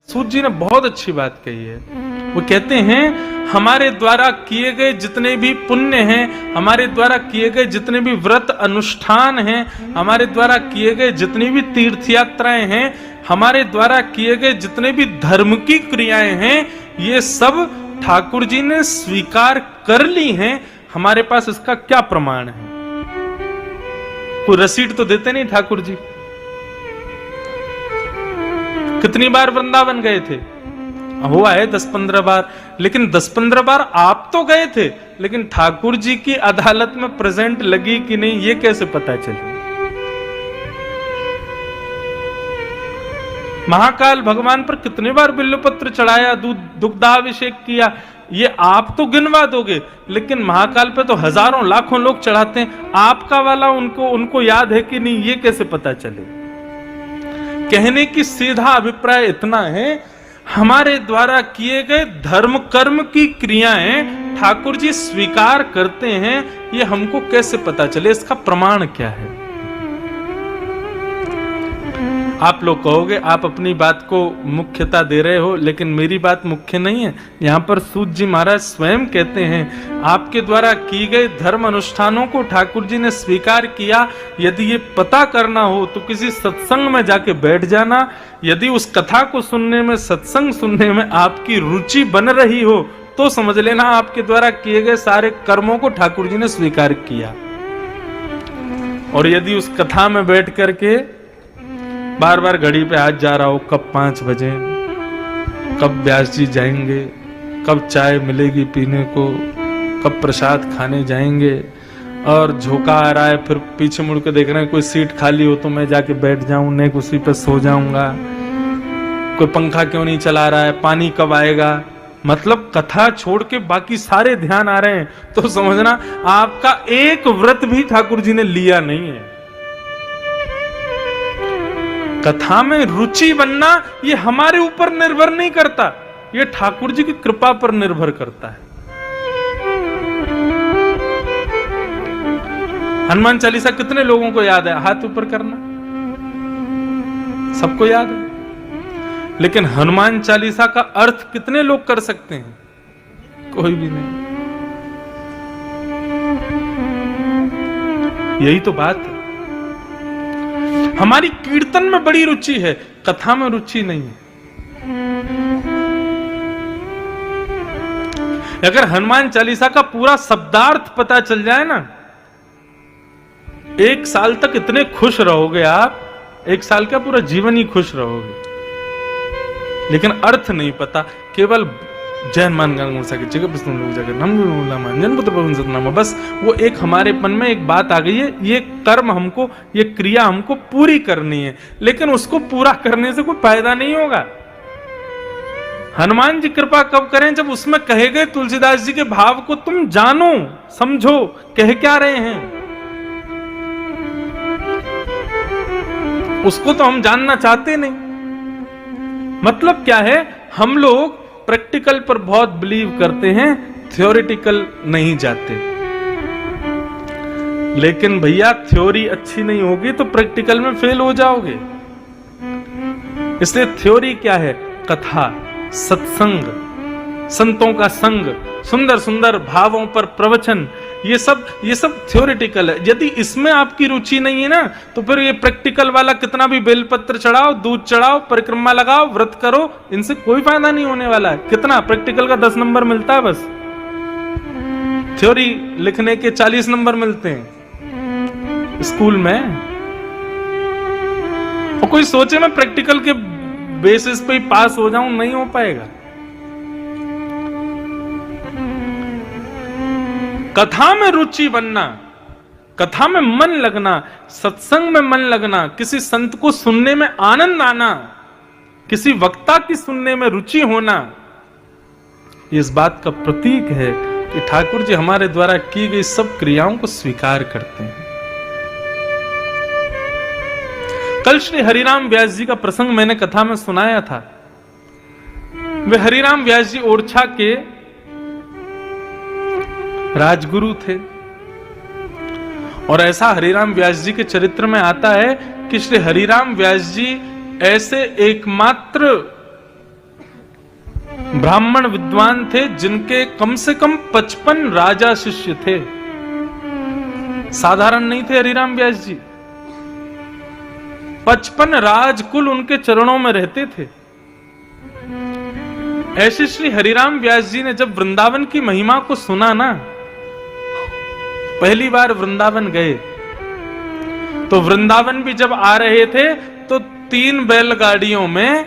सूत जी ने बहुत अच्छी बात कही है। वो कहते हैं हमारे द्वारा किए गए जितने भी पुण्य हैं, हमारे द्वारा किए गए जितने भी व्रत अनुष्ठान हैं, हमारे द्वारा किए गए जितनी भी तीर्थ यात्राएं हैं, हमारे द्वारा किए गए जितने भी धर्म की क्रियाएं हैं, ये सब ठाकुर जी ने स्वीकार कर ली हैं। हमारे पास इसका क्या प्रमाण है? कोई रसीद तो देते नहीं ठाकुर जी। कितनी बार वृंदावन गए थे? हुआ है 10-15 बार, लेकिन 10-15 बार आप तो गए थे, लेकिन ठाकुर जी की अदालत में प्रेजेंट लगी कि नहीं, ये कैसे पता चले? महाकाल भगवान पर कितने बार बिल्वपत्र चढ़ाया, दुग्धाभिषेक किया, ये आप तो गिनवा दोगे, लेकिन महाकाल पे तो हजारों लाखों लोग चढ़ाते हैं। आपका वाला उनको याद है कि नहीं, ये कैसे पता चले? कहने की सीधा अभिप्राय इतना है, हमारे द्वारा किए गए धर्म कर्म की क्रियाएं ठाकुर जी स्वीकार करते हैं, ये हमको कैसे पता चले? इसका प्रमाण क्या है? आप लोग कहोगे आप अपनी बात को मुख्यता दे रहे हो, लेकिन मेरी बात मुख्य नहीं है। यहां पर सूत जी महाराज स्वयं कहते हैं आपके द्वारा की गए धर्म अनुष्ठानों को ठाकुर जी ने स्वीकार किया। यदि ये पता करना हो तो किसी सत्संग में जाके बैठ जाना। यदि उस कथा को सुनने में, सत्संग सुनने में आपकी रुचि बन रही हो तो समझ लेना आपके द्वारा किए गए सारे कर्मों को ठाकुर जी ने स्वीकार किया। और यदि उस कथा में बैठ करके बार बार घड़ी पे हाथ जा रहा हो, कब 5 बजे, कब व्यास जी जाएंगे, कब चाय मिलेगी पीने को, कब प्रसाद खाने जाएंगे, और झोंका आ रहा है, फिर पीछे मुड़ के देख रहे हैं कोई सीट खाली हो तो मैं जाके बैठ जाऊं, नहीं उसी पे सो जाऊंगा, कोई पंखा क्यों नहीं चला रहा है, पानी कब आएगा, मतलब कथा छोड़ के बाकी सारे ध्यान आ रहे हैं, तो समझना आपका एक व्रत भी ठाकुर जी ने लिया नहीं है। कथा में रुचि बनना ये हमारे ऊपर निर्भर नहीं करता, ये ठाकुर जी की कृपा पर निर्भर करता है। हनुमान चालीसा कितने लोगों को याद है? हाथ ऊपर करना, सबको याद है। लेकिन हनुमान चालीसा का अर्थ कितने लोग कर सकते हैं? कोई भी नहीं। यही तो बात है। हमारी कीर्तन में बड़ी रुचि है, कथा में रुचि नहीं है। अगर हनुमान चालीसा का पूरा शब्दार्थ पता चल जाए ना, 1 साल तक इतने खुश रहोगे आप, 1 साल का पूरा जीवन ही खुश रहोगे। लेकिन अर्थ नहीं पता, केवल जैन मान गंग सके बस वो एक हमारे मन में एक बात आ गई है, ये कर्म हमको, ये क्रिया हमको पूरी करनी है, लेकिन उसको पूरा करने से कोई फायदा नहीं होगा। हनुमान जी कृपा कब करें? जब उसमें कहे गए तुलसीदास जी के भाव को तुम जानो, समझो, कह क्या रहे हैं, उसको तो हम जानना चाहते नहीं। मतलब क्या है, हम लोग प्रैक्टिकल पर बहुत बिलीव करते हैं, थ्योरेटिकल नहीं जाते। लेकिन भैया थ्योरी अच्छी नहीं होगी तो प्रैक्टिकल में फेल हो जाओगे। इसलिए थ्योरी क्या है? कथा, सत्संग, संतों का संग, सुंदर सुंदर भावों पर प्रवचन, ये सब थ्योरेटिकल है। यदि इसमें आपकी रुचि नहीं है ना, तो फिर ये प्रैक्टिकल वाला कितना भी बेलपत्र चढ़ाओ, दूध चढ़ाओ, परिक्रमा लगाओ, व्रत करो, इनसे कोई फायदा नहीं होने वाला है। कितना प्रैक्टिकल का 10 नंबर मिलता है बस, थ्योरी लिखने के 40 नंबर मिलते हैं स्कूल में। और कोई सोचे मैं प्रैक्टिकल के बेसिस पे ही पास हो जाऊं, नहीं हो पाएगा। कथा में रुचि बनना, कथा में मन लगना, सत्संग में मन लगना, किसी संत को सुनने में आनंद आना, किसी वक्ता की सुनने में रुचि होना, इस बात का प्रतीक है कि ठाकुर जी हमारे द्वारा की गई सब क्रियाओं को स्वीकार करते हैं। कल श्री हरिराम व्यास जी का प्रसंग मैंने कथा में सुनाया था। वे हरिराम व्यास जी ओरछा के राजगुरु थे, और ऐसा हरिराम व्यास जी के चरित्र में आता है कि श्री हरिराम व्यास जी ऐसे एकमात्र ब्राह्मण विद्वान थे जिनके कम से कम 55 राजा शिष्य थे। साधारण नहीं थे हरिराम व्यास जी। 55 राजकुल उनके चरणों में रहते थे। ऐसे श्री हरिराम व्यास जी ने जब वृंदावन की महिमा को सुना ना, पहली बार वृंदावन गए, तो वृंदावन भी जब आ रहे थे तो 3 बैलगाड़ियों में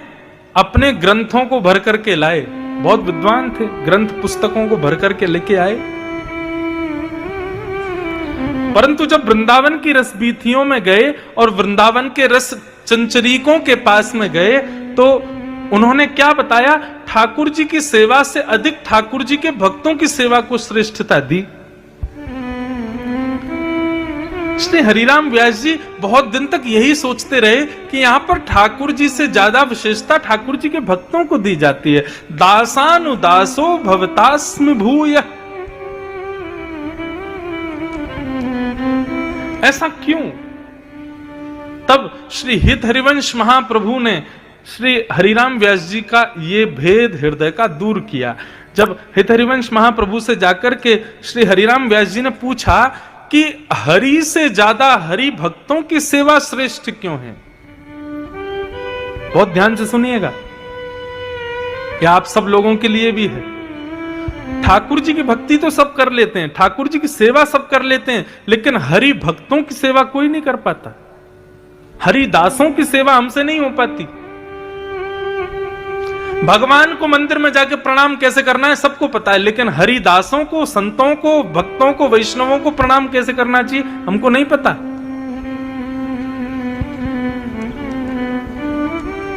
अपने ग्रंथों को भर करके लाए। बहुत विद्वान थे, ग्रंथ पुस्तकों को भर करके लेके आए। परंतु जब वृंदावन की रसबीथियों में गए और वृंदावन के रस चंचरीकों के पास में गए तो उन्होंने क्या बताया? ठाकुर जी की सेवा से अधिक ठाकुर जी के भक्तों की सेवा को श्रेष्ठता दी। श्री हरिराम व्यास जी बहुत दिन तक यही सोचते रहे कि यहां पर ठाकुर जी से ज्यादा विशेषता ठाकुर जी के भक्तों को दी जाती है। दासानुदासो भवतास्मि भूय। ऐसा क्यों? तब श्री हित हरिवंश महाप्रभु ने श्री हरिराम व्यास जी का ये भेद हृदय का दूर किया। जब हित हरिवंश महाप्रभु से जाकर के श्री हरिराम व्यास जी ने पूछा कि हरि से ज्यादा हरि भक्तों की सेवा श्रेष्ठ क्यों है? बहुत ध्यान से सुनिएगा, यह आप सब लोगों के लिए भी है। ठाकुर जी की भक्ति तो सब कर लेते हैं, ठाकुर जी की सेवा सब कर लेते हैं, लेकिन हरि भक्तों की सेवा कोई नहीं कर पाता। हरि दासों की सेवा हमसे नहीं हो पाती। भगवान को मंदिर में जाके प्रणाम कैसे करना है सबको पता है, लेकिन हरिदासों को, संतों को, भक्तों को, वैष्णवों को प्रणाम कैसे करना चाहिए हमको नहीं पता।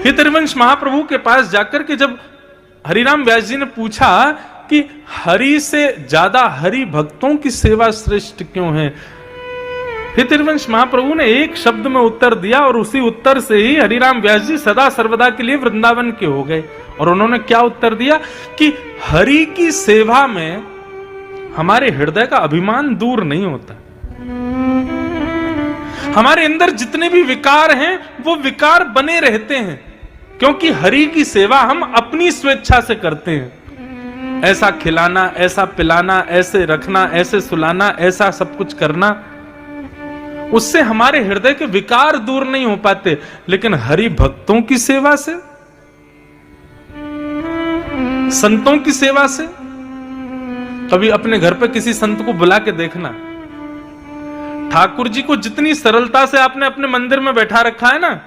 हित हरिवंश महाप्रभु के पास जाकर के जब हरिराम व्यास जी ने पूछा कि हरि से ज्यादा हरि भक्तों की सेवा श्रेष्ठ क्यों है, हित हरिवंश महाप्रभु ने एक शब्द में उत्तर दिया और उसी उत्तर से ही हरिराम व्यास जी सदा सर्वदा के लिए वृंदावन के हो गए। और उन्होंने क्या उत्तर दिया कि हरि की सेवा में हमारे हृदय का अभिमान दूर नहीं होता। हमारे अंदर जितने भी विकार हैं वो विकार बने रहते हैं, क्योंकि हरि की सेवा हम अपनी स्वेच्छा से करते हैं। ऐसा खिलाना, ऐसा पिलाना, ऐसे रखना, ऐसे सुलाना, ऐसा सब कुछ करना, उससे हमारे हृदय के विकार दूर नहीं हो पाते। लेकिन हरि भक्तों की सेवा से, संतों की सेवा से, कभी अपने घर पे किसी संत को बुला के देखना। ठाकुर जी को जितनी सरलता से आपने अपने मंदिर में बैठा रखा है ना,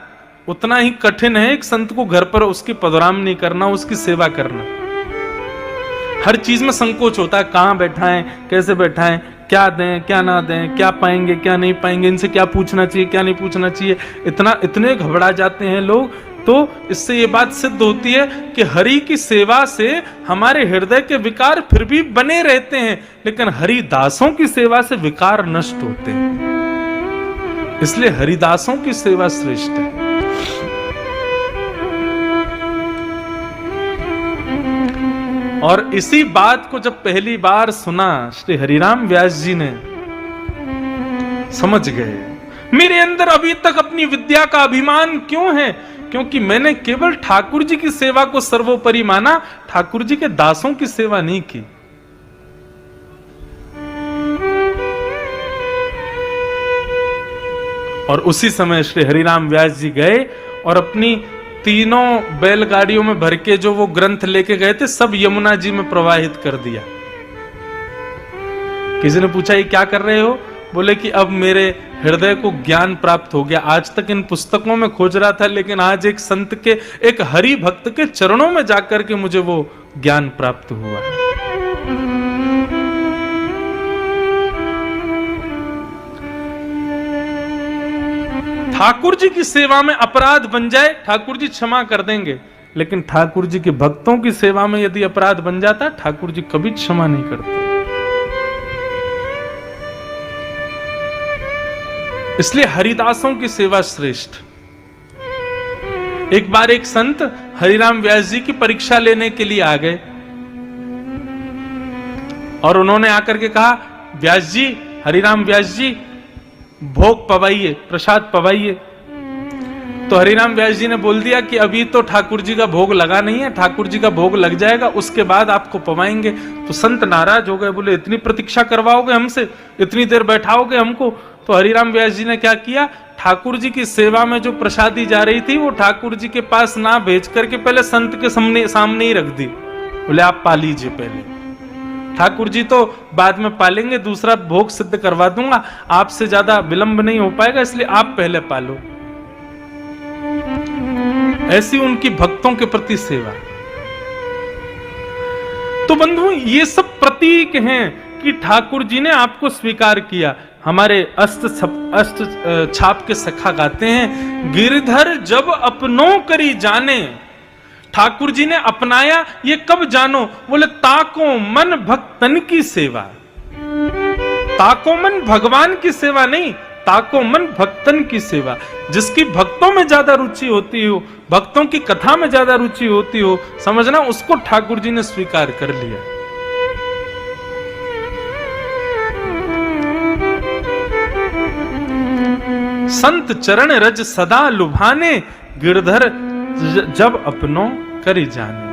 उतना ही कठिन है एक संत को घर पर उसकी पदरामनी करना, उसकी सेवा करना। हर चीज में संकोच होता है, कहां बैठाएं, कैसे बैठाएं, क्या दें, क्या ना दें, क्या पाएंगे, क्या नहीं पाएंगे, इनसे क्या पूछना चाहिए, क्या नहीं पूछना चाहिए, इतने घबरा जाते हैं लोग। तो इससे ये बात सिद्ध होती है कि हरि की सेवा से हमारे हृदय के विकार फिर भी बने रहते हैं, लेकिन हरिदासों की सेवा से विकार नष्ट होते हैं। इसलिए हरिदासों की सेवा श्रेष्ठ है। और इसी बात को जब पहली बार सुना श्री हरिराम व्यास जी ने, समझ गए मेरे अंदर अभी तक अपनी विद्या का अभिमान क्यों है, क्योंकि मैंने केवल ठाकुर जी की सेवा को सर्वोपरि माना, ठाकुर जी के दासों की सेवा नहीं की। और उसी समय श्री हरिराम व्यास जी गए और अपनी तीनों बैलगाड़ियों में भर के जो वो ग्रंथ लेके गए थे सब यमुना जी में प्रवाहित कर दिया। किसी ने पूछा ये क्या कर रहे हो? बोले कि अब मेरे हृदय को ज्ञान प्राप्त हो गया। आज तक इन पुस्तकों में खोज रहा था, लेकिन आज एक संत के, एक हरि भक्त के चरणों में जाकर के मुझे वो ज्ञान प्राप्त हुआ। ठाकुर जी की सेवा में अपराध बन जाए, ठाकुर जी क्षमा कर देंगे, लेकिन ठाकुर जी के भक्तों की सेवा में यदि अपराध बन जाता, ठाकुर जी कभी क्षमा नहीं करते। इसलिए हरिदासों की सेवा श्रेष्ठ। एक बार एक संत हरिराम व्यास जी की परीक्षा लेने के लिए आ गए और उन्होंने आकर के कहा, व्यास जी, हरिराम व्यास जी, भोग पवाइए, प्रसाद पवाइए। तो हरिराम व्यास जी ने बोल दिया कि अभी तो ठाकुर जी का भोग लगा नहीं है, ठाकुर जी का भोग लग जाएगा, उसके बाद आपको पवाएंगे। तो संत नाराज हो गए, बोले इतनी प्रतीक्षा करवाओगे हमसे, इतनी देर बैठाओगे हमको? तो हरिराम व्यास जी ने क्या किया, ठाकुर जी की सेवा में जो प्रसादी जा रही थी वो ठाकुर जी के पास ना भेज करके पहले संत के सामने ही रख दी। बोले आप पा लीजिए पहले, ठाकुर जी तो बाद में पालेंगे, दूसरा भोग सिद्ध करवा दूंगा, आपसे ज्यादा विलंब नहीं हो पाएगा, इसलिए आप पहले पालो। ऐसी उनकी भक्तों के प्रति सेवा। तो बंधु ये सब प्रतीक हैं कि ठाकुर जी ने आपको स्वीकार किया। हमारे अष्ट छाप के सखा गाते हैं, गिरधर जब अपनों करी जाने, ठाकुर जी ने अपनाया ये कब जानो? बोले ताको मन भक्तन की सेवा। ताको मन भगवान की सेवा नहीं, ताको मन भक्तन की सेवा। जिसकी भक्तों में ज्यादा रुचि होती हो, भक्तों की कथा में ज्यादा रुचि होती हो, समझना उसको ठाकुर जी ने स्वीकार कर लिया। संत चरण रज सदा लुभाने, गिरधर जब अपनों करी जाने।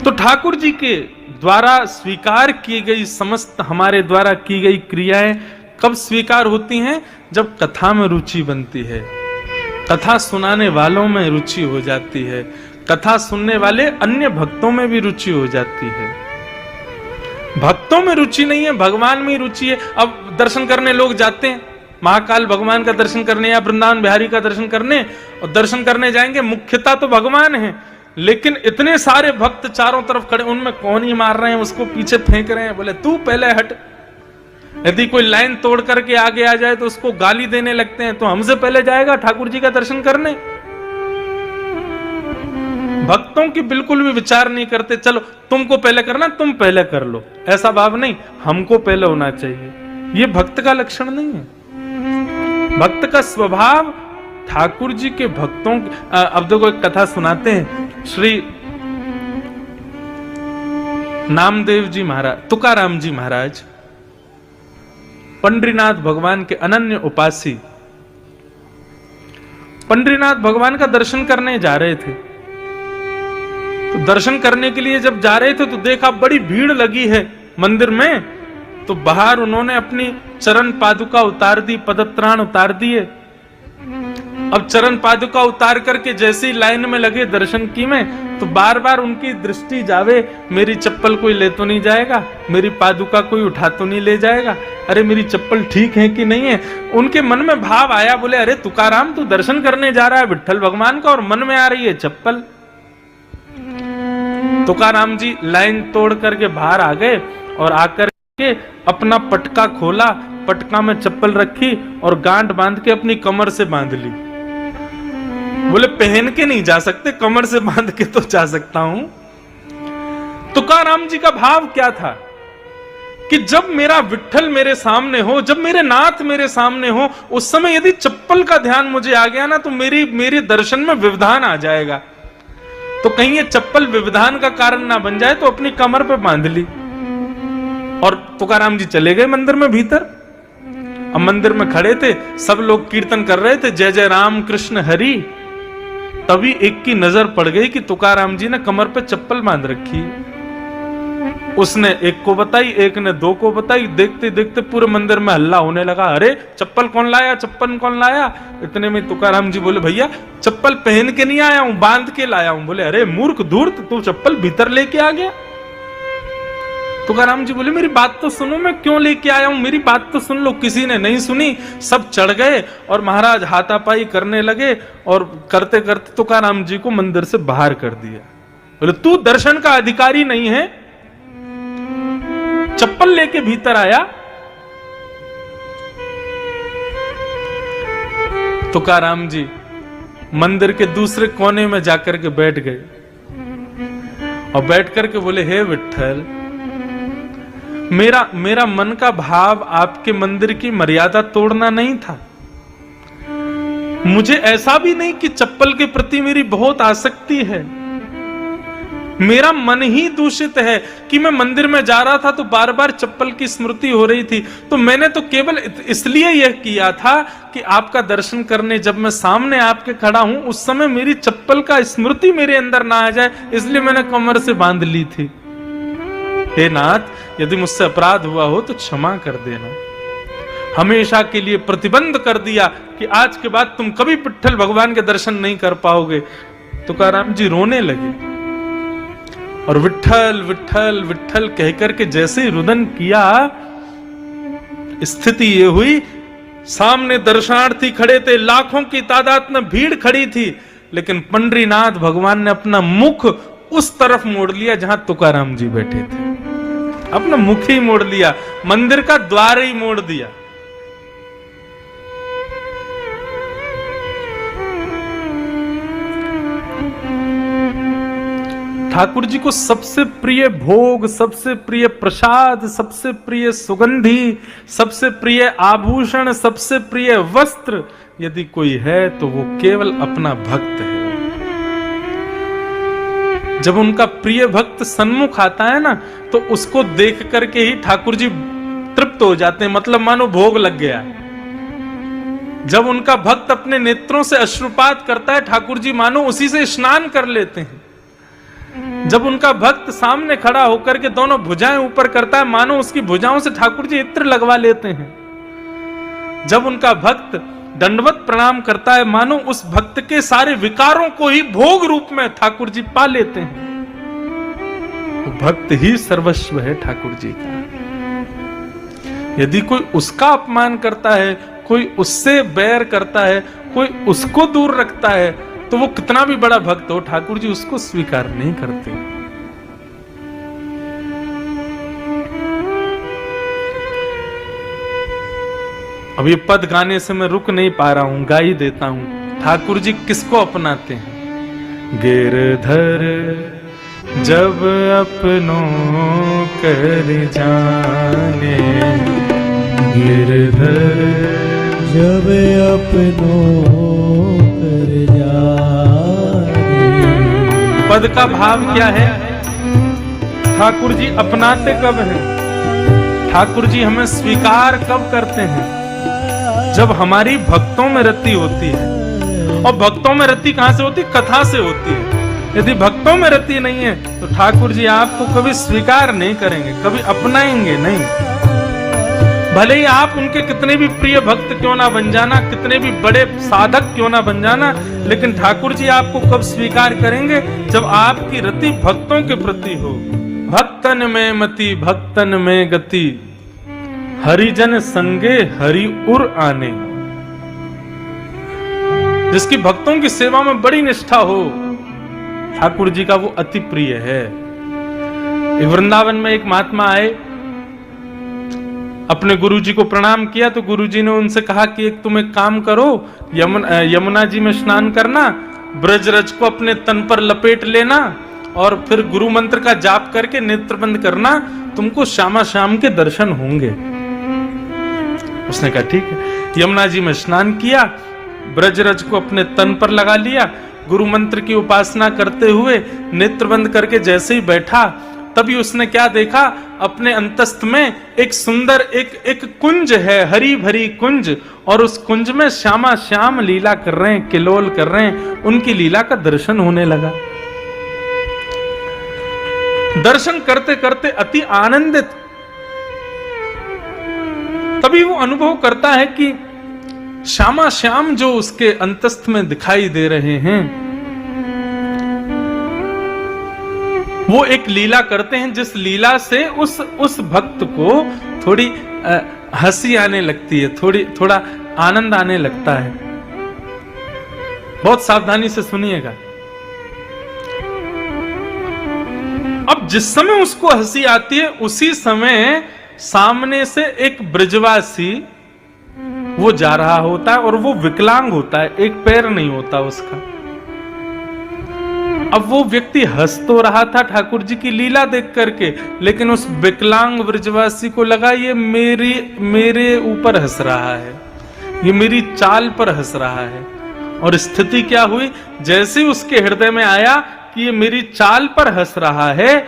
तो ठाकुर जी के द्वारा स्वीकार की गई समस्त हमारे द्वारा की गई क्रियाएं कब स्वीकार होती हैं? जब कथा में रुचि बनती है, कथा सुनाने वालों में रुचि हो जाती है, कथा सुनने वाले अन्य भक्तों में भी रुचि हो जाती है। भक्तों में रुचि नहीं है, भगवान में ही रुचि है। अब दर्शन करने लोग जाते हैं, महाकाल भगवान का दर्शन करने या वृंदावन बिहारी का दर्शन करने, और दर्शन करने जाएंगे, मुख्यता तो भगवान है, लेकिन इतने सारे भक्त चारों तरफ खड़े, उनमें कौन ही मार रहे हैं, उसको पीछे फेंक रहे हैं, बोले तू पहले हट। यदि कोई लाइन तोड़ करके आगे आ जाए तो उसको गाली देने लगते हैं, तो हमसे पहले जाएगा ठाकुर जी का दर्शन करने। भक्तों की बिल्कुल भी विचार नहीं करते, चलो तुमको पहले करना, तुम पहले कर लो, ऐसा भाव नहीं, हमको पहले होना चाहिए। ये भक्त का लक्षण नहीं है। भक्त का स्वभाव ठाकुर जी के भक्तों अब देखो एक कथा सुनाते हैं, श्री नामदेव जी महाराज, तुकाराम जी महाराज पंडरीनाथ भगवान के अनन्य उपासी, पंडरीनाथ भगवान का दर्शन करने जा रहे थे। तो दर्शन करने के लिए जब जा रहे थे तो देखा बड़ी भीड़ लगी है मंदिर में, तो बाहर उन्होंने अपनी चरण पादुका उतार दी, पदत्राण उतार दिए। अब चरण पादुका उतार करके जैसे ही लाइन में लगे दर्शन की में, तो बार बार उनकी दृष्टि जावे, मेरी चप्पल कोई ले तो नहीं जाएगा, मेरी पादुका कोई उठा तो नहीं ले जाएगा, अरे मेरी चप्पल ठीक है कि नहीं है। उनके मन में भाव आया, बोले अरे तुकाराम तू दर्शन करने जा रहा है विट्ठल भगवान का, और मन में आ रही है चप्पल। तुकाराम जी लाइन तोड़ करके बाहर आ गए और आकर के अपना पटका खोला, पटका में चप्पल रखी और गांठ बांध के अपनी कमर से बांध ली। बोले पहन के नहीं जा सकते, कमर से बांध के तो जा सकता हूं। तुकाराम जी का भाव क्या था कि जब मेरा विट्ठल मेरे सामने हो, जब मेरे नाथ मेरे सामने हो, उस समय यदि चप्पल का ध्यान मुझे आ गया ना, तो मेरे दर्शन में व्यवधान आ जाएगा। तो कहीं ये चप्पल व्यवधान का कारण ना बन जाए, तो अपनी कमर पे बांध ली। और तुकाराम जी चले गए मंदिर में भीतर। अब मंदिर में खड़े थे, सब लोग कीर्तन कर रहे थे, जय जय राम कृष्ण हरि। तभी एक की नजर पड़ गई कि तुकाराम जी ने कमर पे चप्पल बांध रखी। उसने एक को बताई, एक ने दो को बताई, देखते देखते पूरे मंदिर में हल्ला होने लगा, अरे चप्पल कौन लाया, चप्पल कौन लाया। इतने में तुकाराम जी बोले भैया चप्पल पहन के नहीं आया हूं, बांध के लाया हूं। बोले अरे मूर्ख धूर्त, तू चप्पल भीतर लेके आ गया। तुकाराम जी बोले मेरी बात तो सुनो, मैं क्यों लेके आया हूं, मेरी बात तो सुन लो। किसी ने नहीं सुनी, सब चढ़ गए और महाराज हाथापाई करने लगे, और करते करते तुकाराम जी को मंदिर से बाहर कर दिया। बोले तू दर्शन का अधिकारी नहीं है, चप्पल लेके भीतर आया। तुकाराम जी मंदिर के दूसरे कोने में जाकर के बैठ गए और बैठ करके बोले हे विट्ठल, मेरा मन का भाव आपके मंदिर की मर्यादा तोड़ना नहीं था। मुझे ऐसा भी नहीं कि चप्पल के प्रति मेरी बहुत आसक्ति है, मेरा मन ही दूषित है कि मैं मंदिर में जा रहा था तो बार बार चप्पल की स्मृति हो रही थी, तो मैंने तो केवल इसलिए यह किया था कि आपका दर्शन करने जब मैं सामने आपके खड़ा हूं उस समय मेरी चप्पल का स्मृति मेरे अंदर ना आ जाए, इसलिए मैंने कमर से बांध ली थी। हे नाथ, यदि मुझसे अपराध हुआ हो तो क्षमा कर देना। हमेशा के लिए प्रतिबंध कर दिया कि आज के बाद तुम कभी विट्ठल भगवान के दर्शन नहीं कर पाओगे। तुकाराम जी रोने लगे और विट्ठल विट्ठल विट्ठल कहकर के जैसे ही रुदन किया, स्थिति ये हुई, सामने दर्शनार्थी खड़े थे, लाखों की तादाद में भीड़ खड़ी थी, लेकिन पंडरीनाथ भगवान ने अपना मुख उस तरफ मोड़ लिया जहां तुकाराम जी बैठे थे। अपना मुख ही मोड़ लिया, मंदिर का द्वार ही मोड़ दिया। ठाकुर जी को सबसे प्रिय भोग, सबसे प्रिय प्रसाद, सबसे प्रिय सुगंधी, सबसे प्रिय आभूषण, सबसे प्रिय वस्त्र यदि कोई है तो वो केवल अपना भक्त है। जब उनका प्रिय भक्त सन्मुख आता है ना, तो उसको देख करके ही ठाकुर जी तृप्त हो जाते हैं, मतलब मानो भोग लग गया। जब उनका भक्त अपने नेत्रों से अश्रुपात करता है, ठाकुर जी मानो उसी से स्नान कर लेते हैं। जब उनका भक्त सामने खड़ा होकर के दोनों भुजाएं ऊपर करता है, मानो उसकी भुजाओं से ठाकुर जी इत्र लगवा लेते हैं। जब उनका भक्त दंडवत प्रणाम करता है, मानो उस भक्त के सारे विकारों को ही भोग रूप में ठाकुर जी पा लेते हैं। तो भक्त ही सर्वस्व है ठाकुर जी का। यदि कोई उसका अपमान करता है, कोई उससे बैर करता है, कोई उसको दूर रखता है, तो वो कितना भी बड़ा भक्त हो, ठाकुर जी उसको स्वीकार नहीं करते। अब ये पद गाने से मैं रुक नहीं पा रहा हूं, गा ही देता हूं। ठाकुर जी किसको अपनाते हैं? गिरधर जब अपनों कर जाने, गिरधर जब अपनों कर जाने। पद का भाव क्या है? ठाकुर जी अपनाते कब हैं? ठाकुर जी हमें स्वीकार कब करते हैं? जब हमारी भक्तों में रति होती है। और भक्तों में रति कहां से होती? कथा से होती है। यदि भक्तों में रति नहीं है तो ठाकुर जी आपको कभी स्वीकार नहीं करेंगे, कभी अपनाएंगे नहीं। भले ही आप उनके कितने भी प्रिय भक्त क्यों ना बन जाना, कितने भी बड़े साधक क्यों ना बन जाना, लेकिन ठाकुर जी आपको कब स्वीकार करेंगे? जब आपकी रति भक्तों के प्रति हो। भक्तन में मति भक्तन में गति, हरिजन संगे हरि उर आने। जिसकी भक्तों की सेवा में बड़ी निष्ठा हो, ठाकुर जी का वो अति प्रिय है। वृंदावन में एक महात्मा आए, अपने गुरुजी को प्रणाम किया, तो गुरुजी ने उनसे कहा कि एक तुम एक काम करो, यमुना जी में स्नान करना, ब्रजरज को अपने तन पर लपेट लेना और फिर गुरु मंत्र का जाप करके नेत्र बंद करना, तुमको श्यामा श्याम के दर्शन होंगे। उसने कहा ठीक है। यमुना जी में स्नान किया, ब्रजरज को अपने तन पर लगा लिया, गुरु मंत्र की उपासना करते हुए नेत्र बंद करके जैसे ही बैठा, तभी उसने क्या देखा? अपने अंतस्थ में एक सुंदर एक कुंज है, हरी भरी कुंज, और उस कुंज में श्यामा श्याम लीला कर रहे हैं, किलोल कर रहे हैं। उनकी लीला का दर्शन होने लगा। दर्शन करते करते अति आनंदित, तभी वो अनुभव करता है कि श्यामा श्याम जो उसके अंतस्थ में दिखाई दे रहे हैं, वो एक लीला करते हैं, जिस लीला से उस भक्त को थोड़ी हंसी आने लगती है, थोड़ा आनंद आने लगता है। बहुत सावधानी से सुनिएगा। अब जिस समय उसको हंसी आती है, उसी समय सामने से एक ब्रजवासी वो जा रहा होता है, और वो विकलांग होता है, एक पैर नहीं होता उसका। अब वो व्यक्ति हंस तो रहा था ठाकुर जी की लीला देख करके, लेकिन उस विकलांग ब्रजवासी को लगा ये मेरे ऊपर हंस रहा है, ये मेरी चाल पर हंस रहा है। और स्थिति क्या हुई? जैसे उसके हृदय में आया कि ये मेरी चाल पर हंस रहा है,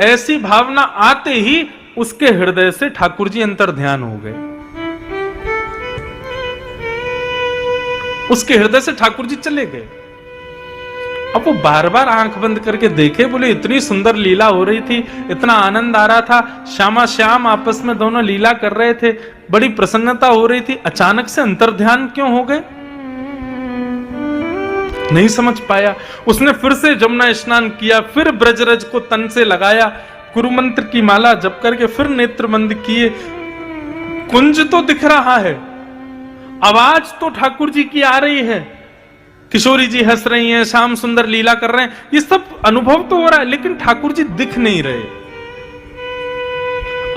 ऐसी भावना आते ही उसके हृदय से ठाकुर जी अंतर ध्यान हो गए। उसके हृदय से ठाकुर जी चले गए। अब वो बार बार आंख बंद करके देखे, बोले इतनी सुंदर लीला हो रही थी, इतना आनंद आ रहा था, श्यामा श्याम आपस में दोनों लीला कर रहे थे, बड़ी प्रसन्नता हो रही थी, अचानक से अंतर्ध्यान क्यों हो गए? नहीं समझ पाया। उसने फिर से जमुना स्नान किया, फिर ब्रजरज को तन से लगाया, गुरु मंत्र की माला जप करके फिर नेत्र बंद किए। कुंज तो दिख रहा है, आवाज तो ठाकुर जी की आ रही है, किशोरी जी हंस रही हैं, श्याम सुंदर लीला कर रहे हैं, ये सब अनुभव तो हो रहा है, लेकिन ठाकुर जी दिख नहीं रहे।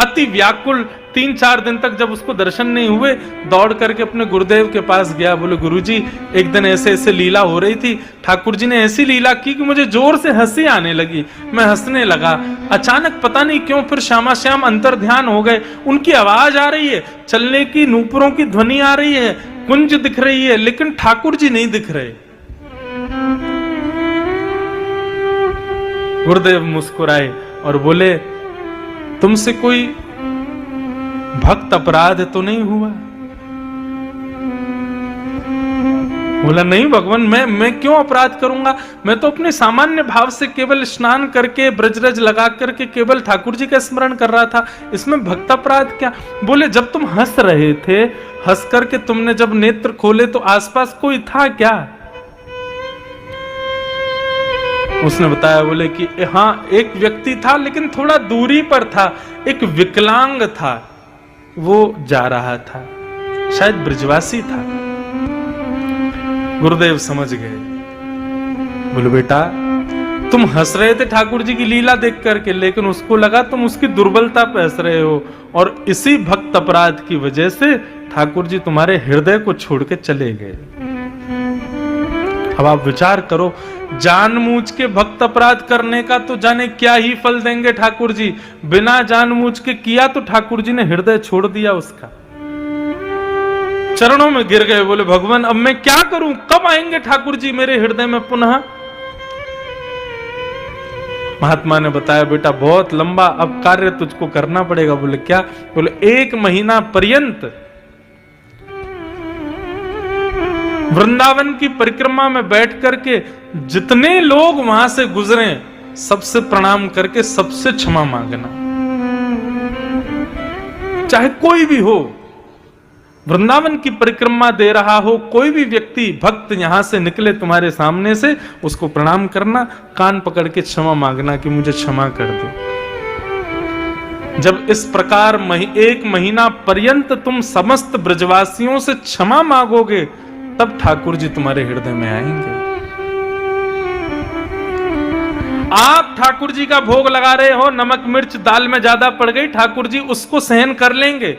अति व्याकुल 3-4 दिन तक जब उसको दर्शन नहीं हुए, दौड़ करके अपने गुरुदेव के पास गया। बोले गुरुजी, एक दिन ऐसे ऐसे लीला हो रही थी, ठाकुर जी ने ऐसी लीला की कि मुझे जोर से हंसी आने लगी, मैं हंसने लगा। अचानक पता नहीं क्यों फिर श्यामा श्याम अंतर ध्यान हो गए। उनकी आवाज आ रही है, चलने की नूपुरों की ध्वनि आ रही है, कुंज दिख रही है, लेकिन ठाकुर जी नहीं दिख रहे। गुरुदेव मुस्कुराए और बोले, तुमसे कोई भक्त अपराध तो नहीं हुआ? बोला नहीं भगवान, मैं क्यों अपराध करूंगा, मैं तो अपने सामान्य भाव से केवल स्नान करके ब्रजरज लगा करके केवल ठाकुर जी का स्मरण कर रहा था, इसमें भक्त अपराध क्या? बोले जब तुम हंस रहे थे, हंस करके तुमने जब नेत्र खोले तो आसपास कोई था क्या? उसने बताया, बोले कि हाँ एक व्यक्ति था, लेकिन थोड़ा दूरी पर था, एक विकलांग था, वो जा रहा था, शायद ब्रजवासी था। गुरुदेव समझ गए। बोले बेटा, तुम हंस रहे थे ठाकुर जी की लीला देख करके, लेकिन उसको लगा तुम उसकी दुर्बलता पे हंस रहे हो, और इसी भक्त अपराध की वजह से ठाकुर जी तुम्हारे हृदय को छोड़ के चले गए। अब आप विचार करो, जानबूझ के भक्त अपराध करने का तो जाने क्या ही फल देंगे ठाकुर जी, बिना जानबूझ के किया तो ठाकुर जी ने हृदय छोड़ दिया उसका। चरणों में गिर गए, बोले भगवान अब मैं क्या करूं, कब आएंगे ठाकुर जी मेरे हृदय में पुनः? महात्मा ने बताया, बेटा बहुत लंबा अब कार्य तुझको करना पड़ेगा। बोले क्या? बोले 1 महीना पर्यंत वृंदावन की परिक्रमा में बैठ करके जितने लोग वहां से गुजरे सबसे प्रणाम करके सबसे क्षमा मांगना, चाहे कोई भी हो। वृंदावन की परिक्रमा दे रहा हो कोई भी व्यक्ति, भक्त यहां से निकले तुम्हारे सामने से, उसको प्रणाम करना, कान पकड़ के क्षमा मांगना कि मुझे क्षमा कर दो। जब इस प्रकार 1 महीना पर्यंत तुम समस्त ब्रजवासियों से क्षमा मांगोगे, तब ठाकुर जी तुम्हारे हृदय में आएंगे। आप ठाकुर जी का भोग लगा रहे हो, नमक मिर्च दाल में ज्यादा पड़ गई, ठाकुर जी उसको सहन कर लेंगे।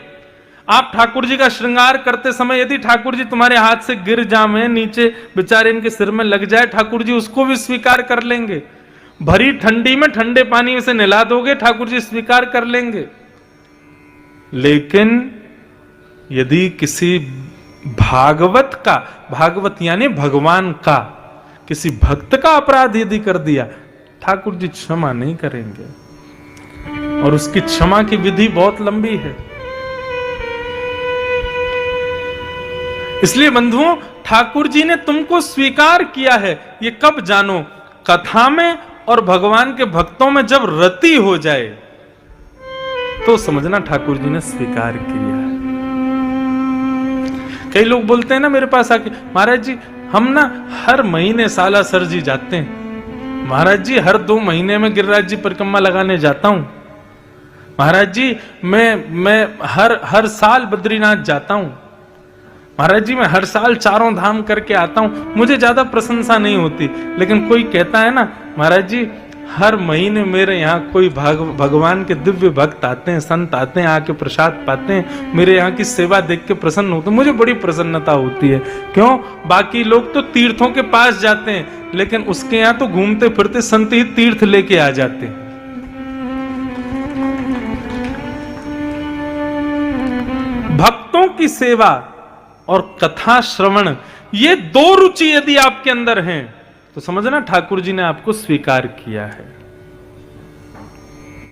आप ठाकुर जी का श्रृंगार करते समय यदि ठाकुर जी तुम्हारे हाथ से गिर जाए, नीचे बेचारे इनके सिर में लग जाए, ठाकुर जी उसको भी स्वीकार कर लेंगे। भरी ठंडी में ठंडे पानी में से नहला दोगे, ठाकुर जी स्वीकार कर लेंगे। लेकिन यदि किसी भागवत का, भागवत यानी भगवान का, किसी भक्त का अपराध यदि कर दिया, ठाकुर जी क्षमा नहीं करेंगे, और उसकी क्षमा की विधि बहुत लंबी है। इसलिए बंधुओं, ठाकुर जी ने तुमको स्वीकार किया है, ये कब जानो? कथा में और भगवान के भक्तों में जब रति हो जाए तो समझना ठाकुर जी ने स्वीकार किया है। कई लोग बोलते हैं ना मेरे पास आके, महाराज जी हम ना हर महीने सालासर जी जाते हैं, महाराज जी हर 2 महीने में गिरिराज जी परिक्रमा लगाने जाता हूं, महाराज जी मैं हर साल बद्रीनाथ जाता हूं, महाराज जी मैं हर साल 4 धाम करके आता हूं। मुझे ज्यादा प्रशंसा नहीं होती, लेकिन कोई कहता है ना, महाराज जी हर महीने मेरे यहाँ कोई भगवान के दिव्य भक्त आते हैं, संत आते हैं, आके प्रसाद पाते हैं, मेरे यहाँ की सेवा देख के प्रसन्न होते हैं, मुझे बड़ी प्रसन्नता होती है। क्यों? बाकी लोग तो तीर्थों के पास जाते हैं, लेकिन उसके यहाँ तो घूमते फिरते संत ही तीर्थ लेके आ जाते हैं। भक्तों की सेवा और कथा श्रवण, ये 2 रुचि यदि आपके अंदर हैं, तो समझना ठाकुर जी ने आपको स्वीकार किया है।